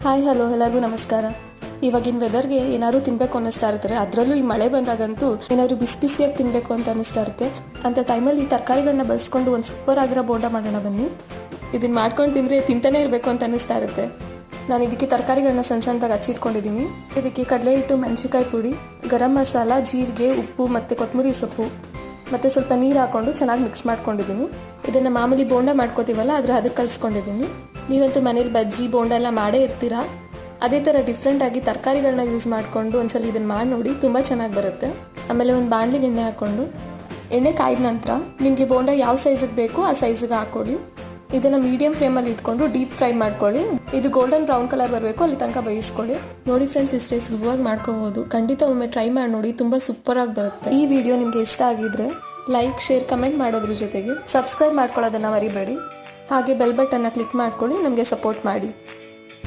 Hi hello ಎಲ್ಲರಿಗೂ ನಮಸ್ಕಾರ. ಇವಾಗಿನ ವೆದರ್ಗೆ ಏನಾದ್ರು ತಿನ್ನಬೇಕು ಅನ್ನಿಸ್ತಾ ಇರ್ತಾರೆ, ಅದರಲ್ಲೂ ಈ ಮಳೆ ಬಂದಾಗಂತೂ ಏನಾದ್ರು ಬಿಸಿ ಬಿಸಿಯಾಗಿ ತಿನ್ನಬೇಕು ಅಂತ ಅನ್ನಿಸ್ತಾ ಇರುತ್ತೆ. ಅಂಥ ಟೈಮಲ್ಲಿ ಈ ತರಕಾರಿಗಳನ್ನ ಬಳಸ್ಕೊಂಡು ಒಂದು ಸೂಪರ್ ಆಗಿರೋ ಬೋಂಡ ಮಾಡೋಣ ಬನ್ನಿ. ಇದನ್ನು ಮಾಡ್ಕೊಂಡು ತಿಂದರೆ ತಿಂತಾನೆ ಇರಬೇಕು ಅಂತ ಅನ್ನಿಸ್ತಾ ಇರುತ್ತೆ. ನಾನು ಇದಕ್ಕೆ ತರಕಾರಿಗಳನ್ನ ಸಣ್ಣ ಸಣ್ಣದಾಗಿ ಹಚ್ಚಿಟ್ಕೊಂಡಿದ್ದೀನಿ. ಇದಕ್ಕೆ ಕಡಲೆ ಹಿಟ್ಟು, ಮೆಣಸಿನ್ಕಾಯಿ ಪುಡಿ, ಗರಂ ಮಸಾಲ, ಜೀರಿಗೆ, ಉಪ್ಪು ಮತ್ತು ಕೊತ್ತಂಬರಿ ಸೊಪ್ಪು ಮತ್ತು ಸ್ವಲ್ಪ ನೀರು ಹಾಕ್ಕೊಂಡು ಚೆನ್ನಾಗಿ ಮಿಕ್ಸ್ ಮಾಡ್ಕೊಂಡಿದ್ದೀನಿ. ಇದನ್ನು ಮಾಮೂಲಿ ಬೋಂಡ ಮಾಡ್ಕೋತೀವಲ್ಲ ಅದಕ್ಕೆ ಕಲಿಸ್ಕೊಂಡಿದ್ದೀನಿ. ನೀವಂತೂ ಮನೇಲಿ ಬಜ್ಜಿ ಬೋಂಡ ಎಲ್ಲ ಮಾಡೇ ಇರ್ತೀರಾ. ಅದೇ ಥರ ಡಿಫ್ರೆಂಟಾಗಿ ತರಕಾರಿಗಳನ್ನ ಯೂಸ್ ಮಾಡಿಕೊಂಡು ಒಂದ್ಸಲ ಇದನ್ನು ಮಾಡಿ ನೋಡಿ, ತುಂಬ ಚೆನ್ನಾಗಿ ಬರುತ್ತೆ. ಆಮೇಲೆ ಒಂದು ಬಾಣಲಿಗೆ ಎಣ್ಣೆ ಹಾಕ್ಕೊಂಡು ಎಣ್ಣೆ ಕಾಯ್ದ ನಂತರ ನಿಮಗೆ ಬೋಂಡ ಯಾವ ಸೈಜಿಗೆ ಬೇಕೋ ಆ ಸೈಜಿಗೆ ಹಾಕ್ಕೊಳ್ಳಿ. ಇದನ್ನು ಮೀಡಿಯಂ ಫ್ಲೇಮಲ್ಲಿ ಇಟ್ಕೊಂಡು ಡೀಪ್ ಫ್ರೈ ಮಾಡ್ಕೊಳ್ಳಿ. ಇದು ಗೋಲ್ಡನ್ ಬ್ರೌನ್ ಕಲರ್ ಬರಬೇಕು, ಅಲ್ಲಿ ತನಕ ಬೇಯಿಸ್ಕೊಳ್ಳಿ. ನೋಡಿ ಫ್ರೆಂಡ್ಸ್, ಇಷ್ಟೇ ಸುಲಭವಾಗಿ ಮಾಡ್ಕೋಬೋದು. ಖಂಡಿತ ಒಮ್ಮೆ ಟ್ರೈ ಮಾಡಿ ನೋಡಿ, ತುಂಬ ಸೂಪರಾಗಿ ಬರುತ್ತೆ. ಈ ವಿಡಿಯೋ ನಿಮಗೆ ಇಷ್ಟ ಆಗಿದ್ರೆ ಲೈಕ್, ಶೇರ್, ಕಮೆಂಟ್ ಮಾಡೋದ್ರ ಜೊತೆಗೆ ಸಬ್ಸ್ಕ್ರೈಬ್ ಮಾಡ್ಕೊಳ್ಳೋದನ್ನು ಮರಿಬೇಡಿ. ಹಾಗೆ ಬೆಲ್ ಬಟನ್ನ ಕ್ಲಿಕ್ ಮಾಡ್ಕೊಳ್ಳಿ, ನಮಗೆ ಸಪೋರ್ಟ್ ಮಾಡಿ.